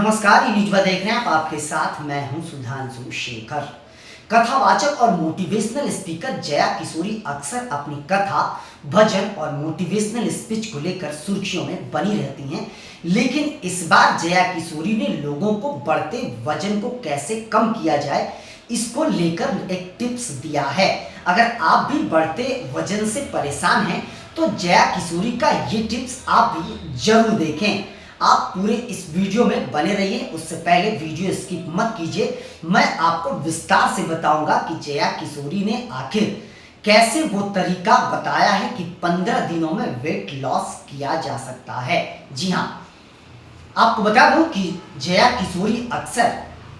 नमस्कार, ये न्यूज़ देख रहे हैं आप। आपके साथ मैं हूं सुधांशु शेखर। कथावाचक और मोटिवेशनल स्पीकर जया किशोरी अक्सर अपनी कथा, भजन और मोटिवेशनल स्पीच को लेकर सुर्खियों में बनी रहती हैं। लेकिन इस बार जया किशोरी ने लोगों को बढ़ते वजन को कैसे कम किया जाए, इसको लेकर एक टिप्स दिया है। अगर आप भी बढ़ते वजन से परेशान हैं तो जया किशोरी का ये टिप्स आप भी जरूर देखें। आप पूरे इस वीडियो में बने रहिए। उससे पहले वीडियो स्किप मत कीजिए। मैं आपको विस्तार से बताऊंगा कि जया किशोरी ने आखिर कैसे वो तरीका बताया है कि 15 दिनों में वेट लॉस किया जा सकता है। जी हाँ, आपको बता दूं कि जया किशोरी अक्सर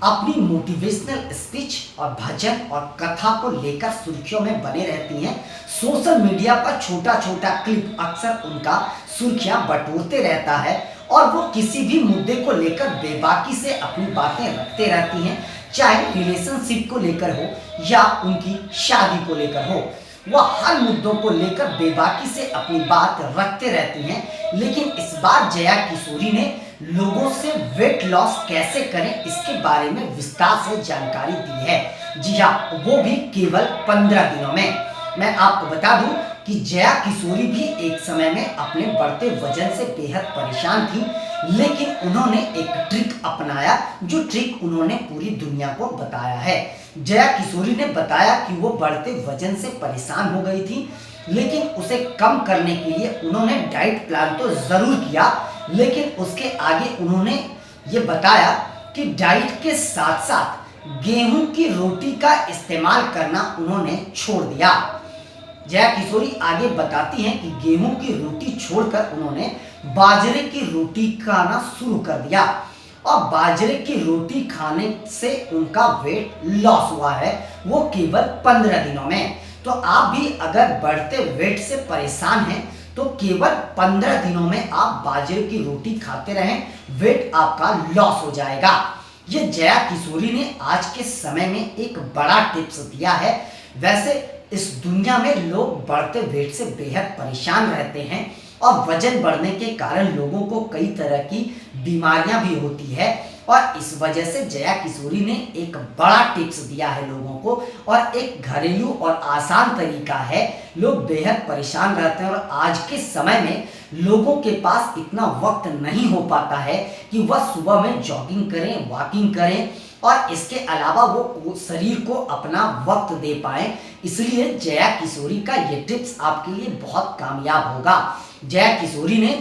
अपनी मोटिवेशनल स्पीच और भजन और कथा को लेकर सुर्खियों में बने रहती हैं। सोशल मीडिया पर छोटा छोटा क्लिप अक्सर उनका सुर्खियां बटोरते रहता है और वो किसी भी मुद्दे को लेकर बेबाकी से अपनी बातें रखते रहती हैं, चाहे रिलेशनशिप को लेकर हो या उनकी शादी को लेकर हो। वह हर मुद्दों को लेकर बेबाकी से अपनी बात रखते रहती हैं। लेकिन इस बार जया किशोरी ने लोगों से वेट लॉस कैसे करें इसके बारे में विस्तार से जानकारी दी है। जी हाँ, वो भी केवल 15 दिनों में। मैं आपको बता दूं कि जया किशोरी भी एक समय में अपने बढ़ते वजन से बेहद परेशान थी, लेकिन उन्होंने एक ट्रिक अपनाया, जो ट्रिक उन्होंने पूरी दुनिया को बताया है। जया किशोरी ने बताया कि वो बढ़ते वजन से परेशान हो गई थी, लेकिन उसे कम करने के लिए उन्होंने डाइट प्लान तो जरूर किया, लेकिन उसके आगे उन्होंने ये बताया कि डाइट के साथ साथ गेहूं की रोटी का इस्तेमाल करना उन्होंने छोड़ दिया। जया किशोरी आगे बताती हैं कि गेहूं की रोटी छोड़कर उन्होंने बाजरे की रोटी खाना शुरू कर दिया और बाजरे की रोटी खाने से उनका वेट लॉस हुआ है, वो केवल 15 दिनों में। तो आप भी अगर बढ़ते वेट से परेशान हैं तो केवल 15 दिनों में आप बाजरे की रोटी खाते रहें, वेट आपका लॉस हो जाएगा। ये जया किशोरी ने आज के समय में एक बड़ा टिप्स दिया है। वैसे इस दुनिया में लोग बढ़ते वेट से बेहद परेशान रहते हैं और वजन बढ़ने के कारण लोगों को कई तरह की बीमारियां भी होती है, और इस वजह से जया किशोरी ने एक बड़ा टिप्स दिया है लोगों को, और एक घरेलू और आसान तरीका है। लोग बेहद परेशान रहते हैं और आज के समय में लोगों के पास इतना वक्त नहीं हो पाता है कि वह सुबह में जॉगिंग करें, वॉकिंग करें और इसके अलावा वो शरीर को अपना वक्त दे पाए। इसलिए जया किशोरी का ये टिप्स आपके लिए बहुत कामयाब होगा। जया किशोरी ने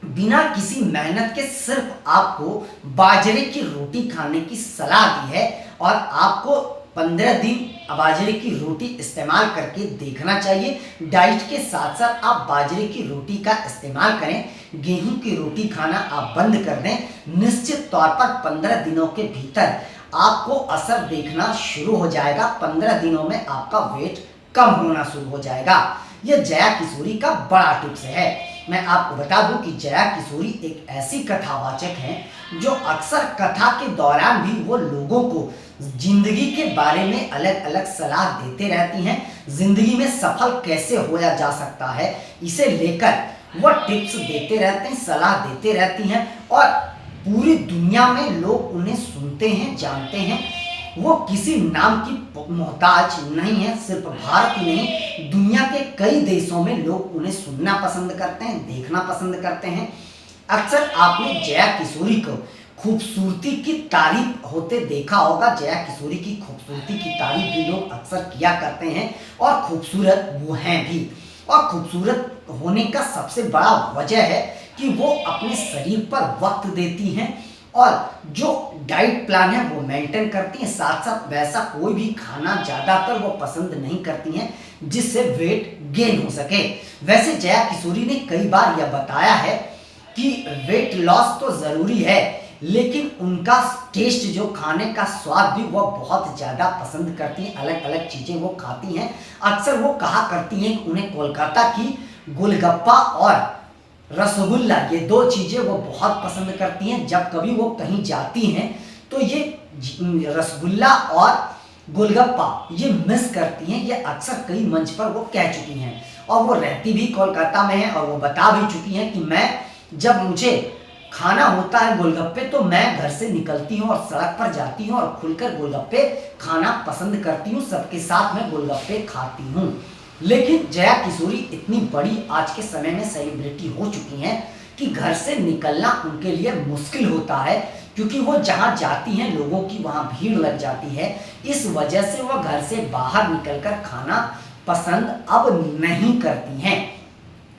बिना किसी मेहनत के सिर्फ आपको बाजरे की रोटी खाने की सलाह दी है, और आपको 15 दिन बाजरे की रोटी इस्तेमाल करके देखना चाहिए। डाइट के साथ साथ आप बाजरे की रोटी का इस्तेमाल करें, गेहूं की रोटी खाना आप बंद कर दें। निश्चित तौर पर 15 दिनों के भीतर आपको असर देखना शुरू हो जाएगा। 15 दिनों में आपका वेट कम होना शुरू हो जाएगा। यह जया किशोरी का बड़ा टिप्स है। मैं आपको बता दूं कि जया किशोरी एक ऐसी कथावाचक हैं जो अक्सर कथा के दौरान भी वो लोगों को जिंदगी के बारे में अलग अलग सलाह देते रहती हैं। जिंदगी में सफल कैसे होया जा सकता है, इसे लेकर वो टिप्स देते रहते हैं, सलाह देते रहती हैं, और पूरी दुनिया में लोग उन्हें सुनते हैं, जानते हैं। वो किसी नाम की मोहताज नहीं है। सिर्फ भारत ही नहीं, दुनिया के कई देशों में लोग उन्हें सुनना पसंद करते हैं, देखना पसंद करते हैं। अक्सर आपने जया किशोरी को खूबसूरती की तारीफ होते देखा होगा। जया किशोरी की खूबसूरती की तारीफ भी लोग अक्सर किया करते हैं, और खूबसूरत वो हैं भी। और खूबसूरत होने का सबसे बड़ा वजह है कि वो अपने शरीर पर वक्त देती हैं, और जो डाइट प्लान है वो मेंटेन करती हैं। साथ साथ वैसा कोई भी खाना ज़्यादातर वो पसंद नहीं करती हैं जिससे वेट गेन हो सके। वैसे जया किशोरी ने कई बार यह बताया है कि वेट लॉस तो ज़रूरी है, लेकिन उनका टेस्ट, जो खाने का स्वाद भी वो बहुत ज़्यादा पसंद करती हैं। अलग अलग चीज़ें वो खाती हैं। अक्सर वो कहा करती हैं कि उन्हें कोलकाता की गोलगप्पा और रसगुल्ला, ये 2 चीज़ें वो बहुत पसंद करती हैं। जब कभी वो कहीं जाती हैं तो ये रसगुल्ला और गोलगप्पा ये मिस करती हैं। ये अक्सर कई मंच पर वो कह चुकी हैं, और वो रहती भी कोलकाता में है, और वो बता भी चुकी हैं कि मैं जब मुझे खाना होता है गोलगप्पे, तो मैं घर से निकलती हूँ और सड़क पर जाती हूँ और खुलकर गोलगप्पे खाना पसंद करती हूँ, सबके साथ में गोलगप्पे खाती हूँ। लेकिन जया किशोरी इतनी बड़ी आज के समय में सेलिब्रिटी हो चुकी हैं कि घर से निकलना उनके लिए मुश्किल होता है, क्योंकि वो जहाँ जाती हैं लोगों की वहाँ भीड़ लग जाती है। इस वजह से वो घर से बाहर निकलकर खाना पसंद अब नहीं करती हैं।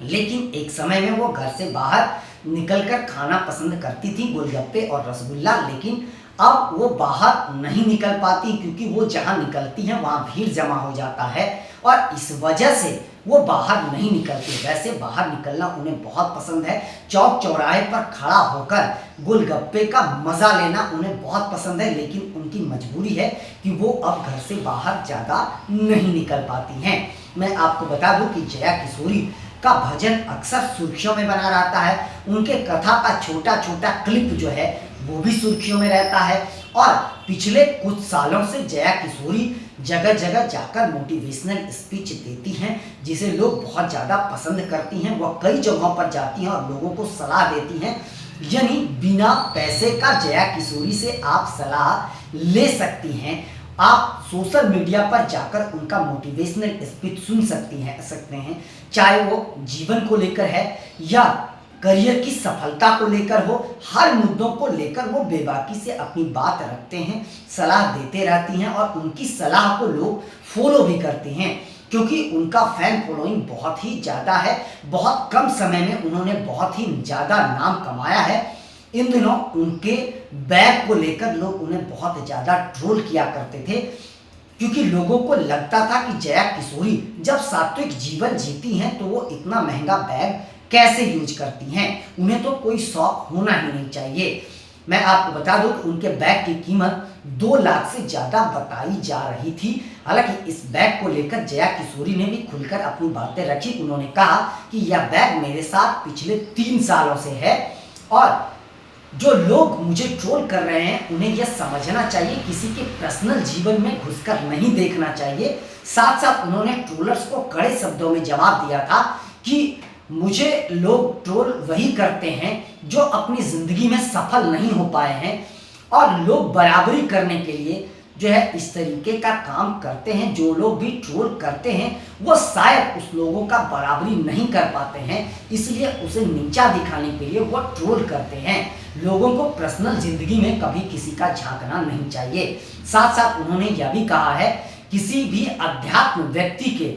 लेकिन एक समय में वो घर से बाहर निकलकर खाना पसंद करती थी, गोलगप्पे और रसगुल्ला। लेकिन अब वो बाहर नहीं निकल पाती, क्योंकि वो जहाँ निकलती हैं वहाँ भीड़ जमा हो जाता है और इस वजह से वो बाहर नहीं निकलती। वैसे बाहर निकलना उन्हें बहुत पसंद है, चौक चौराहे पर खड़ा होकर गोलगप्पे का मज़ा लेना उन्हें बहुत पसंद है। लेकिन उनकी मजबूरी है कि वो अब घर से बाहर ज़्यादा नहीं निकल पाती हैं। मैं आपको बता दूं कि जया किशोरी का भजन अक्सर सुर्खियों में बना रहता है। उनके कथा का छोटा छोटा क्लिप जो है वो भी सुर्खियों में रहता है। और पिछले कुछ सालों से जया किशोरी जगह जगह जाकर मोटिवेशनल स्पीच देती हैं, जिसे लोग बहुत ज़्यादा पसंद करती हैं। वह कई जगहों पर जाती हैं और लोगों को सलाह देती हैं, यानी बिना पैसे का जया किशोरी से आप सलाह ले सकती हैं। आप सोशल मीडिया पर जाकर उनका मोटिवेशनल स्पीच सुन सकते हैं, चाहे वो जीवन को लेकर है या करियर की सफलता को लेकर हो। हर मुद्दों को लेकर वो बेबाकी से अपनी बात रखते हैं, सलाह देते रहती हैं और उनकी सलाह को लोग फॉलो भी करते हैं, क्योंकि उनका फैन फॉलोइंग बहुत ही ज़्यादा है। बहुत कम समय में उन्होंने बहुत ही ज़्यादा नाम कमाया है। इन दिनों उनके बैग को लेकर लोग उन्हें बहुत ज़्यादा ट्रोल किया करते थे, क्योंकि लोगों को लगता था कि जया किशोरी जब सात्विक जीवन जीती हैं तो वो इतना महंगा बैग कैसे यूज करती हैं, उन्हें तो कोई शौक होना ही नहीं चाहिए। मैं आपको बता दूं कि उनके बैग की कीमत 2 लाख से ज़्यादा बताई जा रही थी। हालांकि इस बैग को लेकर जया किशोरी ने भी खुलकर अपनी बातें रखी। उन्होंने कहा कि यह बैग मेरे साथ पिछले 3 सालों से है और जो लोग मुझे ट्रोल कर रहे हैं उन्हें यह समझना चाहिए, किसी के पर्सनल जीवन में घुसकर नहीं देखना चाहिए। साथ साथ उन्होंने ट्रोलर्स को कड़े शब्दों में जवाब दिया था कि मुझे लोग ट्रोल वही करते हैं जो अपनी ज़िंदगी में सफल नहीं हो पाए हैं, और लोग बराबरी करने के लिए जो है इस तरीके का काम करते हैं। जो लोग भी ट्रोल करते हैं वो शायद उस लोगों का बराबरी नहीं कर पाते हैं, इसलिए उसे नीचा दिखाने के लिए वो ट्रोल करते हैं। लोगों को पर्सनल ज़िंदगी में कभी किसी का झांकना नहीं चाहिए। साथ साथ उन्होंने यह भी कहा है, किसी भी अध्यात्म व्यक्ति के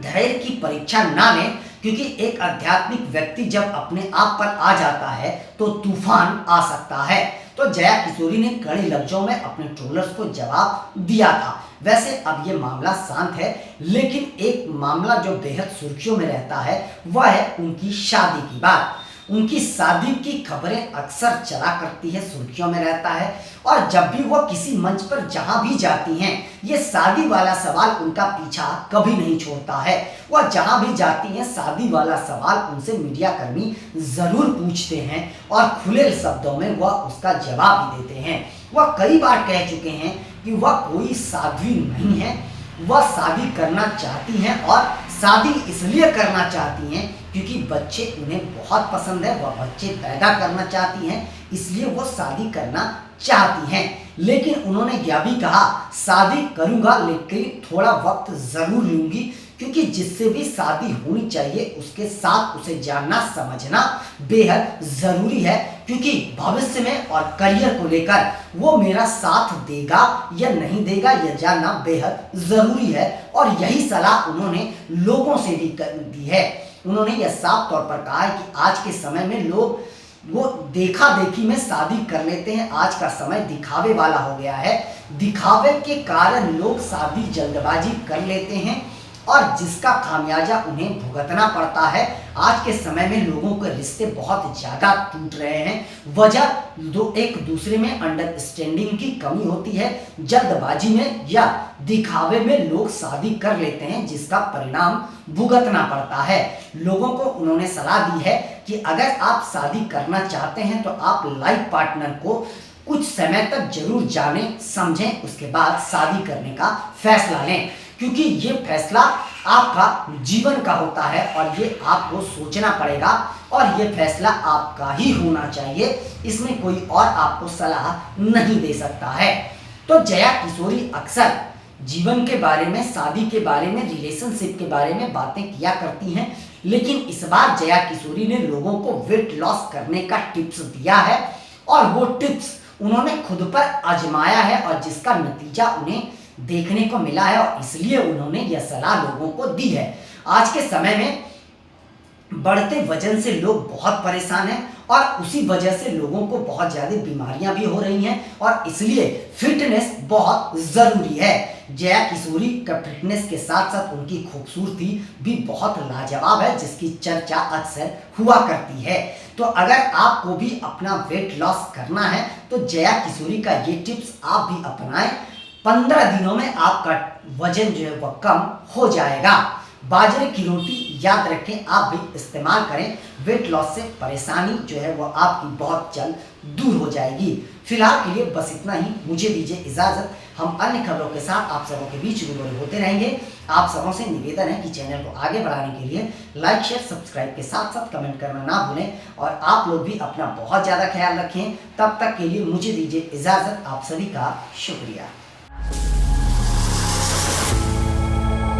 धैर्य की परीक्षा ना लें, क्योंकि एक आध्यात्मिक व्यक्ति जब अपने आप पर आ जाता है तो तूफान आ सकता है। तो जया किशोरी ने कड़े लफ्जों में अपने ट्रोलर्स को जवाब दिया था। वैसे अब ये मामला शांत है, लेकिन एक मामला जो बेहद सुर्खियों में रहता है वह है उनकी शादी की बात। उनकी शादी की खबरें अक्सर चला करती है, सुर्खियों में रहता है, और जब भी वो किसी मंच पर जहां भी जाती हैं ये शादी वाला सवाल उनका पीछा कभी नहीं छोड़ता है। वह जहां भी जाती हैं शादी वाला सवाल उनसे मीडिया कर्मी जरूर पूछते हैं और खुले शब्दों में वह उसका जवाब भी देते हैं। वह कई बार कह चुके हैं कि वह कोई साध्वी नहीं है, वह शादी करना चाहती हैं और शादी इसलिए करना चाहती हैं क्योंकि बच्चे उन्हें बहुत पसंद है। वह बच्चे पैदा करना चाहती हैं, इसलिए वो शादी करना चाहती हैं। लेकिन उन्होंने यह भी कहा, शादी करूंगा लेकिन थोड़ा वक्त ज़रूर लूंगी, क्योंकि जिससे भी शादी होनी चाहिए उसके साथ उसे जानना समझना बेहद ज़रूरी है, क्योंकि भविष्य में और करियर को लेकर वो मेरा साथ देगा या नहीं देगा यह जानना बेहद ज़रूरी है। और यही सलाह उन्होंने लोगों से भी दी है। उन्होंने यह साफ तौर पर कहा है कि आज के समय में लोग वो देखा देखी में शादी कर लेते हैं। आज का समय दिखावे वाला हो गया है, दिखावे के कारण लोग शादी जल्दबाजी कर लेते हैं और जिसका खामियाजा उन्हें भुगतना पड़ता है। आज के समय में लोगों के रिश्ते बहुत ज़्यादा टूट रहे हैं। वजह एक दूसरे में अंडरस्टैंडिंग की कमी होती है। जल्दबाजी में या दिखावे में लोग शादी कर लेते हैं, जिसका परिणाम भुगतना पड़ता है। लोगों को उन्होंने सलाह दी है कि अगर आप शादी करना चाहते हैं तो आप लाइफ पार्टनर को कुछ समय तक जरूर जाने समझें, उसके बाद शादी करने का फैसला लें। क्योंकि ये फैसला आपका जीवन का होता है और ये आपको सोचना पड़ेगा और ये फैसला आपका ही होना चाहिए। इसमें कोई और आपको सलाह नहीं दे सकता है। तो जया किशोरी अक्सर जीवन के बारे में, शादी के बारे में, रिलेशनशिप के बारे में बातें किया करती हैं, लेकिन इस बार जया किशोरी ने लोगों को वेट लॉस करने का टिप्स दिया है और वो टिप्स उन्होंने खुद पर आजमाया है और जिसका नतीजा उन्हें देखने को मिला है और इसलिए उन्होंने यह सलाह लोगों को दी है। आज के समय में बढ़ते वजन से लोग बहुत परेशान हैं और उसी वजह से लोगों को बहुत ज़्यादा बीमारियां भी हो रही हैं और इसलिए फिटनेस बहुत ज़रूरी है। जया किशोरी का फिटनेस के साथ साथ उनकी खूबसूरती भी बहुत लाजवाब है, जिसकी चर्चा अक्सर हुआ करती है। तो अगर आपको भी अपना वेट लॉस करना है तो जया किशोरी का ये टिप्स आप भी अपनाएं। 15 दिनों में आपका वजन जो है वह कम हो जाएगा। बाजरे की रोटी याद रखें, आप भी इस्तेमाल करें। वेट लॉस से परेशानी जो है वो आपकी बहुत जल्द दूर हो जाएगी। फिलहाल के लिए बस इतना ही, मुझे दीजिए इजाज़त। हम अन्य खबरों के साथ आप सबों के बीच रूबरू होते रहेंगे। आप सबों से निवेदन है कि चैनल को आगे बढ़ाने के लिए लाइक, शेयर, सब्सक्राइब के साथ साथ कमेंट करना ना भूलें और आप लोग भी अपना बहुत ज़्यादा ख्याल रखें। तब तक के लिए मुझे दीजिए इजाज़त। आप सभी का शुक्रिया।